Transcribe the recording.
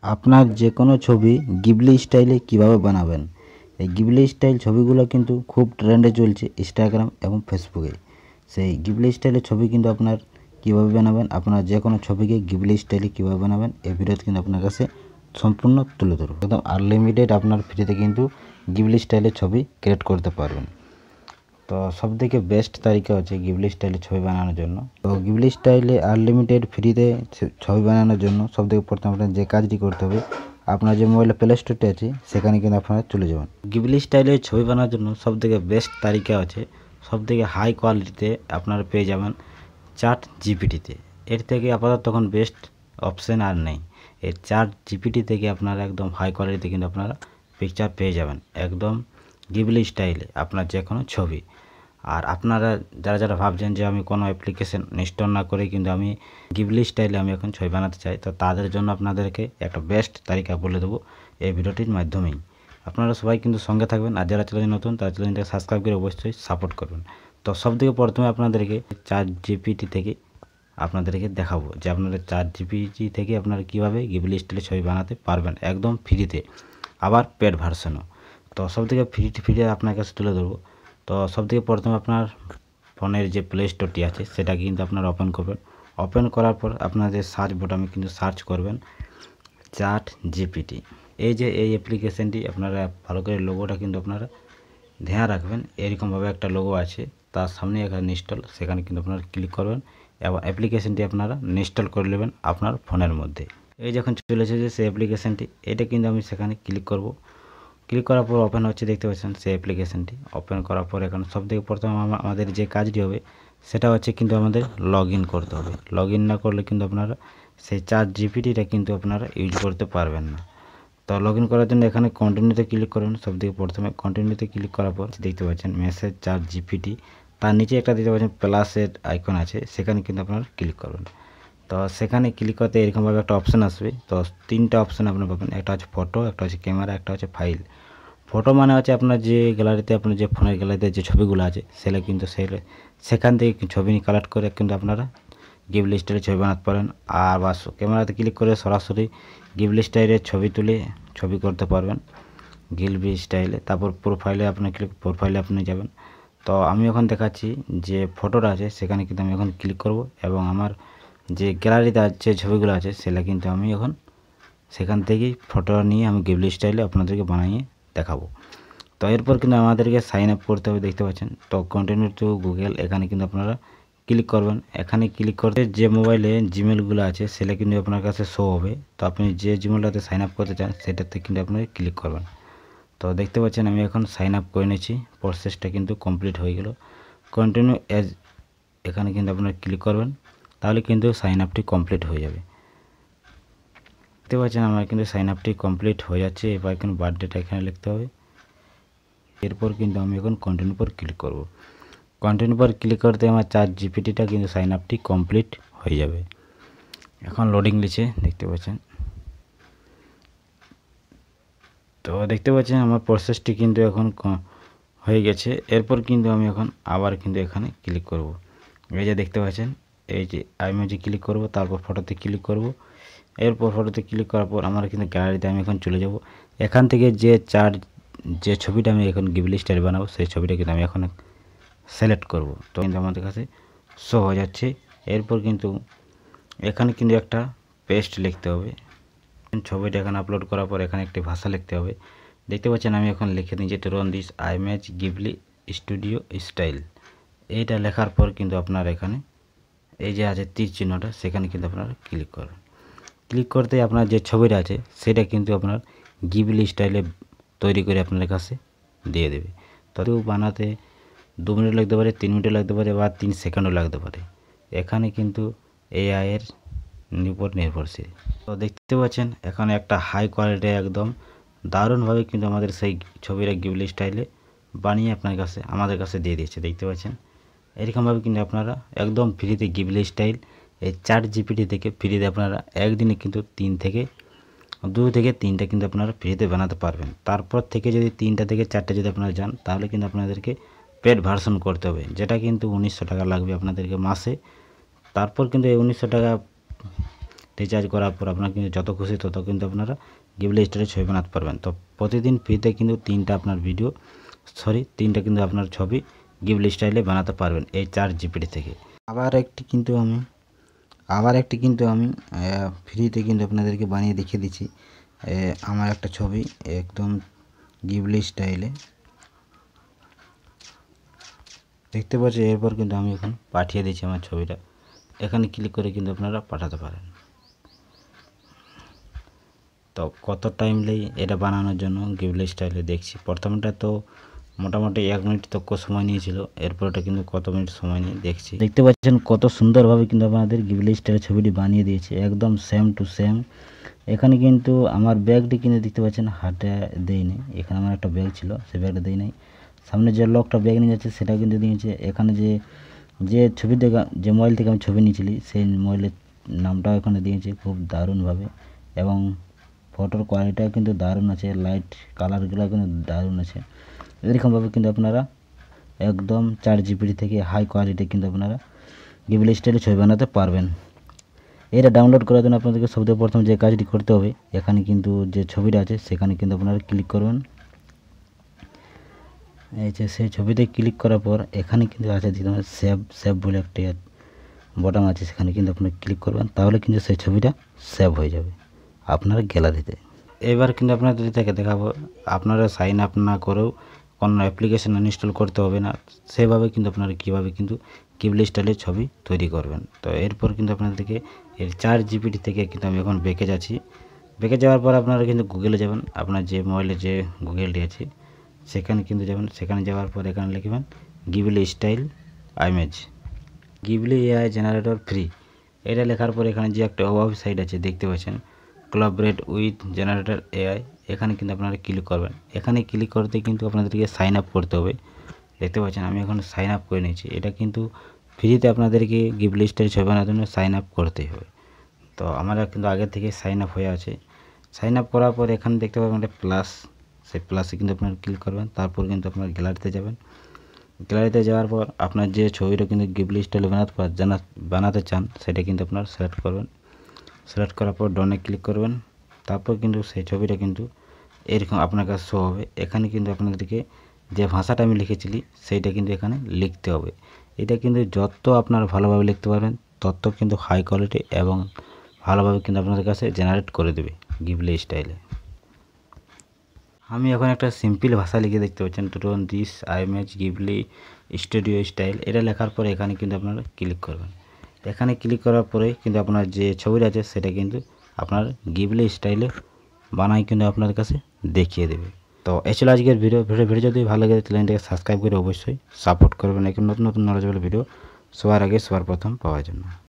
আপনার যে কোনো ছবি গিবলি স্টাইলে কিভাবে বানাবেন। এই গিবলি স্টাইল ছবিগুলো কিন্তু খুব ট্রেন্ডে চলছে ইনস্টাগ্রাম এবং ফেসবুকে। সেই গিবলি স্টাইলের ছবি কিন্তু আপনার কিভাবে বানাবেন, আপনার যে কোনো ছবিকে গিবলি স্টাইলে কীভাবে বানাবেন এই ভিডিওতে কিন্তু আপনার কাছে সম্পূর্ণ তুলে ধরব। একদম আনলিমিটেড আপনার ফ্রিতে কিন্তু গিবলি স্টাইলের ছবি ক্রিয়েট করতে পারবেন। তো সবথেকে বেস্ট তালিকা হচ্ছে গিবলি স্টাইলে ছবি বানানোর জন্য। তো গিবলি স্টাইলে আনলিমিটেড ফ্রিতে ছবি বানানোর জন্য সবথেকে প্রথমে আপনার যে কাজটি করতে হবে, আপনার যে মোবাইলে প্লে স্টোরটি আছে সেখানে কিন্তু আপনারা চলে যাবেন। গিবলি স্টাইলে ছবি বানানোর জন্য সবথেকে বেস্ট তালিকা আছে, সবথেকে হাই কোয়ালিটিতে আপনারা পেয়ে যাবেন চ্যাট জিপিটিতে। এর থেকে আপাতত তখন বেস্ট অপশান আর নেই। এই চ্যাট জিপিটি থেকে আপনারা একদম হাই কোয়ালিটিতে কিন্তু আপনারা পিকচার পেয়ে যাবেন একদম গিবলি স্টাইলে আপনার যে কোনো ছবি। আর আপনারা যারা ভাবছেন যে আমি কোনো অ্যাপ্লিকেশন ইনস্টল না করে কিন্তু আমি গিবলি স্টাইলে আমি এখন ছবি বানাতে চাই, তো তাদের জন্য আপনাদেরকে একটা বেস্ট তালিকা বলে দেবো এই ভিডিওটির মাধ্যমেই। আপনারা সবাই কিন্তু সঙ্গে থাকবেন, আর যারা চ্যানেল নতুন তারা চ্যানেলটাকে সাবস্ক্রাইব করে অবশ্যই সাপোর্ট করবেন। তো সবথেকে প্রথমে আপনাদেরকে চ্যাট জিপিটি থেকে আপনাদেরকে দেখাবো যে আপনারা চ্যাট জিপিটি থেকে আপনারা কীভাবে গিবলি স্টাইলে ছবি বানাতে পারবেন একদম ফ্রিতে, আবার পেড ভার্সনও। তো সবথেকে ফ্রি আপনার কাছে তুলে ধরবো। তো সবথেকে প্রথমে আপনার ফোনের যে প্লে স্টোরটি আছে সেটাকে কিন্তু আপনারা ওপেন করবেন। ওপেন করার পর আপনাদের সার্চ বোতামে কিন্তু সার্চ করবেন চ্যাট জিপিটি। এই যে এই অ্যাপ্লিকেশানটি আপনারা ভালো করে লোগোটা কিন্তু আপনারা ধ্যান রাখবেন, এরকমভাবে একটা লোগো আছে, তার সামনে এখানে ইনস্টল, সেখানে কিন্তু আপনারা ক্লিক করবেন এবং অ্যাপ্লিকেশানটি আপনারা ইনস্টল করে নেবেন আপনার ফোনের মধ্যে। এই যখন চলে এসেছে সেই অ্যাপ্লিকেশানটি, এটা কিন্তু আমি সেখানে ক্লিক করব। ক্লিক করার পর ওপেন হচ্ছে, দেখতে পাচ্ছেন সেই অ্যাপ্লিকেশানটি। ওপেন করার পর এখানে সবথেকে প্রথমে আমাদের যে কাজটি হবে সেটা হচ্ছে কিন্তু আমাদের লগ ইন করতে হবে। লগ ইন না করলে কিন্তু আপনারা সেই চ্যাট জিপিটিটা কিন্তু আপনারা ইউজ করতে পারবেন না। তো লগ ইন করার জন্য এখানে কন্টিনিউতে ক্লিক করবেন। সবথেকে প্রথমে কন্টিনিউতে ক্লিক করার পর দেখতে পাচ্ছেন মেসেজ চ্যাট জিপিটি, তার নিচে একটা দেখতে পাচ্ছেন প্লাসের আইকন আছে, সেখানে কিন্তু আপনারা ক্লিক করবেন। তো সেখানে ক্লিক করতে এরকমভাবে একটা অপশান আসবে। তো তিনটা অপশান আপনারা পাবেন, একটা হচ্ছে ফটো, একটা হচ্ছে ক্যামেরা, একটা হচ্ছে ফাইল। ফটো মানে হচ্ছে আপনার যে গ্যালারিতে আপনার যে ফোনের গ্যালারিতে যে ছবিগুলো আছে সেটা কিন্তু সেখান থেকে ছবি নিয়ে কালেক্ট করে কিন্তু আপনারা গিবলি স্টাইলে ছবি বানাতে পারেন। আর বা ক্যামেরাতে ক্লিক করে সরাসরি গিবলি স্টাইলের ছবি তুলে ছবি করতে পারবেন গিবলি স্টাইলে। তারপর প্রোফাইলে আপনি প্রোফাইলে আপনি যাবেন। তো আমি এখন দেখাচ্ছি যে ফটোটা আছে সেখানে কিন্তু আমি এখন ক্লিক করব এবং আমার যে গ্যালারিতে যে ছবিগুলো আছে সেটা কিন্তু আমি এখন সেখান থেকেই ফটো নিয়ে আমি গিবলি স্টাইলে আপনাদেরকে বানিয়ে দেখাবো। তো এরপর কিন্তু আমাদেরকে সাইন আপ করতে হবে, দেখতে পাচ্ছেন। তো কন্টিনিউ টু গুগল, এখানে কিন্তু আপনারা ক্লিক করবেন। এখানে ক্লিক করতে যে মোবাইলে জিমেলগুলো আছে সেটা কিন্তু আপনার কাছে শো হবে। তো আপনি যে জিমেলটাতে সাইন আপ করতে চান সেটাতে কিন্তু আপনারা ক্লিক করবেন। তো দেখতে পাচ্ছেন আমি এখন সাইন আপ করে নিয়েছি, প্রসেসটা কিন্তু কমপ্লিট হয়ে গেল। কন্টিনিউ অ্যাজ, এখানে কিন্তু আপনারা ক্লিক করবেন, তাহলে কিন্তু সাইন আপটি কমপ্লিট হয়ে যাবে। দেখতে পাচ্ছেন আমার কিন্তু সাইন আপটি কমপ্লিট হয়ে যাচ্ছে। এবার কিন্তু বার্থডেটা এখানে লিখতে হবে। এরপর কিন্তু আমি এখন কন্টিনিউ পর ক্লিক করব। কন্টিনিউ পর ক্লিক করতে আমার চ্যাট জিপিটিটা কিন্তু সাইন আপটি কমপ্লিট হয়ে যাবে। এখন লোডিং নিচ্ছে, দেখতে পাচ্ছেন। তো দেখতে পাচ্ছেন আমার প্রসেসটি কিন্তু এখন হয়ে গেছে। এরপর কিন্তু আমি এখন আবার কিন্তু এখানে ক্লিক করব। এই যে দেখতে পাচ্ছেন, এই যে আমি যে ক্লিক করব, তারপর ফটোতে ক্লিক করব। এরপর ফটোতে ক্লিক করার পর আমার কিন্তু গ্যালারিতে আমি এখন চলে যাব। এখান থেকে যে ছবিটা আমি এখন গিবলি স্টাইল বানাবো সেই ছবিটা কিন্তু আমি এখন সিলেক্ট করব। তো কিন্তু আমাদের কাছে শো হয়ে যাচ্ছে। এরপর কিন্তু এখানে কিন্তু একটা পেস্ট লিখতে হবে। ছবিটা এখানে আপলোড করার পর এখানে একটি ভাষা লিখতে হবে। দেখতে পাচ্ছেন আমি এখন লিখে দিই যে run this image Ghibli studio style. এইটা লেখার পর কিন্তু আপনার এখানে এই যে আছে তীর চিহ্নটা, সেখানে কিন্তু আপনারা ক্লিক করবেন। ক্লিক করতে আপনার যে ছবিটা আছে সেটা কিন্তু আপনার গিবলি স্টাইলে তৈরি করে আপনার কাছে দিয়ে দেবে। তো বানাতে 2 মিনিট লাগতে পারে, 3 মিনিট লাগতে পারে, বা 3 সেকেন্ডও লাগতে পারে। এখানে কিন্তু এআই এর উপর নির্ভরশীল। তো দেখতে পাচ্ছেন এখানে একটা হাই কোয়ালিটি একদম দারুণভাবে কিন্তু আমাদের সেই ছবিটা গিবলি স্টাইলে বানিয়ে আমাদের কাছে দিয়ে দিয়েছে। দেখতে পাচ্ছেন এরকমভাবে কিন্তু আপনারা একদম ফ্রিতে গিবলি স্টাইল এই চ্যাট জিপিটি থেকে ফ্রিতে আপনারা একদিনে কিন্তু 2 থেকে 3টা কিন্তু আপনারা ফ্রিতে বানাতে পারবেন। তারপর থেকে যদি 3টা থেকে 4টা যদি আপনারা যান তাহলে কিন্তু আপনাদেরকে পেড ভার্সন করতে হবে, যেটা কিন্তু 1900 টাকা লাগবে আপনাদেরকে মাসে। তারপর কিন্তু এই 1900 টাকা রিচার্জ করার পর আপনার কিন্তু যত খুশি তত কিন্তু আপনারা গিবলি স্টাইলে ছবি বানাতে পারবেন। তো প্রতিদিন ফ্রিতে কিন্তু তিনটা কিন্তু আপনার ছবি গিবলি স্টাইলে বানাতে পারবেন এই 4 জিবিটি থেকে। আবার একটি কিন্তু আমি ফ্রিতে কিন্তু আপনাদেরকে বানিয়ে দেখিয়ে দিচ্ছি। আমার একটা ছবি একদম গিবলি স্টাইলে দেখতে পাচ্ছি। এরপর কিন্তু আমি এখন পাঠিয়ে দিচ্ছি আমার ছবিটা। এখানে ক্লিক করে কিন্তু আপনারা পাঠাতে পারেন। তো কত টাইম লাগে এটা বানানোর জন্য গিবলি স্টাইলে দেখছি। প্রথমটা তো মোটামুটি 1 মিনিট তক সময় নিয়েছিল, এরপরটা কিন্তু কত মিনিট সময় নিয়ে দেখছি। দেখতে পাচ্ছেন কত সুন্দরভাবে কিন্তু আপনাদের গিবলি স্টাইলের ছবিটি বানিয়ে দিয়েছে, একদম সেম টু সেম। এখানে কিন্তু আমার ব্যাগটি কিন্তু দেখতে পাচ্ছেন হাতে দেয়নি। এখানে আমার একটা ব্যাগ ছিল, সেই ব্যাগটা দেয় নাই। সামনে যে লোকটা ব্যাগ নিয়ে যাচ্ছে সেটা কিন্তু দিয়েছে। এখানে যে ছবি থেকে যে মোবাইল থেকে আমি ছবি নিয়েছিলি সেই মোবাইলের নামটাও এখানে দিয়েছে খুব দারুণভাবে, এবং ফটোর কোয়ালিটিও কিন্তু দারুণ আছে, লাইট কালারগুলো কিন্তু দারুণ আছে। এরকমভাবে কিন্তু আপনারা একদম 4 জিবি থেকে হাই কোয়ালিটি কিন্তু আপনারা গিবলি স্টাইলে ছবি বানাতে পারবেন। এটা ডাউনলোড করার জন্য আপনাদেরকে সবথেকে প্রথম যে কাজটি করতে হবে, এখানে কিন্তু যে ছবিটা আছে সেখানে কিন্তু আপনারা ক্লিক করবেন। এই যে সেই ছবিতে ক্লিক করার পর এখানে কিন্তু আছে সেভ বলে একটি বটন আছে, সেখানে কিন্তু আপনি ক্লিক করবেন। তাহলে কিন্তু সেই ছবিটা সেভ হয়ে যাবে আপনার গ্যালারিতে। এবার কিন্তু আপনাদের থেকে দেখাবো আপনারা সাইন আপ না করেও কোনো অ্যাপ্লিকেশন ইনস্টল করতে হবে না, সেভাবে কিন্তু আপনারা কীভাবে কিন্তু গিবলি স্টাইলের ছবি তৈরি করবেন। তো এরপর কিন্তু আপনাদেরকে এর 4 জিবিটি থেকে কিন্তু আমি এখন বেঁকে যাচ্ছি। বেঁকে যাওয়ার পর আপনারা কিন্তু গুগলে যাবেন, আপনার যে মোবাইলে যে গুগলটি আছে সেখানে কিন্তু যাবেন। সেখানে যাওয়ার পর এখানে লিখবেন Ghibli style image, Ghibli AI generator free. এটা লেখার পর এখানে যে একটা ওয়েবসাইট আছে দেখতে পাচ্ছেন, কোলাবরেট উইথ জেনারেটর এআই, এখানে কিন্তু আপনারা ক্লিক করবেন। এখানে ক্লিক করতে কিন্তু আপনাদেরকে সাইন আপ করতে হবে। দেখতে পাচ্ছেন আমি এখন সাইন আপ করে নিয়েছি। এটা কিন্তু ফ্রিতে আপনাদেরকে গিবলি স্টাইল ছবি বানানোর জন্য সাইন আপ করতেই হবে। তো আমার কিন্তু আগে থেকে সাইন আপ হয়ে আছে। সাইন আপ করার পর এখানে দেখতে পাবেন একটা প্লাস, সেই প্লাসে কিন্তু আপনারা ক্লিক করবেন। তারপর কিন্তু আপনার গ্যালারিতে যাবেন। গ্যালারিতে যাওয়ার পর আপনার যে ছবিটা কিন্তু গিবলি স্টাইলে বানাতে চান সেটা কিন্তু আপনারা সিলেক্ট করবেন। সিলেক্ট করার পর ডনে ক্লিক করবেন। তারপর কিন্তু সেই ছবিটা কিন্তু এরকম আপনার কাছে শো হবে। এখানে কিন্তু আপনাদেরকে যে ভাষাটা আমি লিখেছিলি সেইটা কিন্তু এখানে লিখতে হবে। এটা কিন্তু যত আপনারা ভালোভাবে লিখতে পারবেন তত কিন্তু হাই কোয়ালিটি এবং ভালোভাবে কিন্তু আপনাদের কাছে জেনারেট করে দেবে গিবলি স্টাইলে। আমি এখন একটা সিম্পল ভাষা লিখে দেখতে পাচ্ছেন, tone this image Ghibli studio style. এটা লেখার পরে এখানে কিন্তু আপনারা ক্লিক করবেন। এখানে ক্লিক করার পরে কিন্তু আপনার যে ছবিটা আছে সেটা কিন্তু আপনার গিবলি স্টাইলে বানাই কিন্তু আপনাদের কাছে দেখিয়ে দেবে। তো এই ছিল আজকের ভিডিও যদি ভালো লাগে চ্যানেলটাকে সাবস্ক্রাইব করে অবশ্যই সাপোর্ট করবেন। এখন নতুন নলেজেবল ভিডিও সবার আগে সবার প্রথম পাওয়ার জন্য।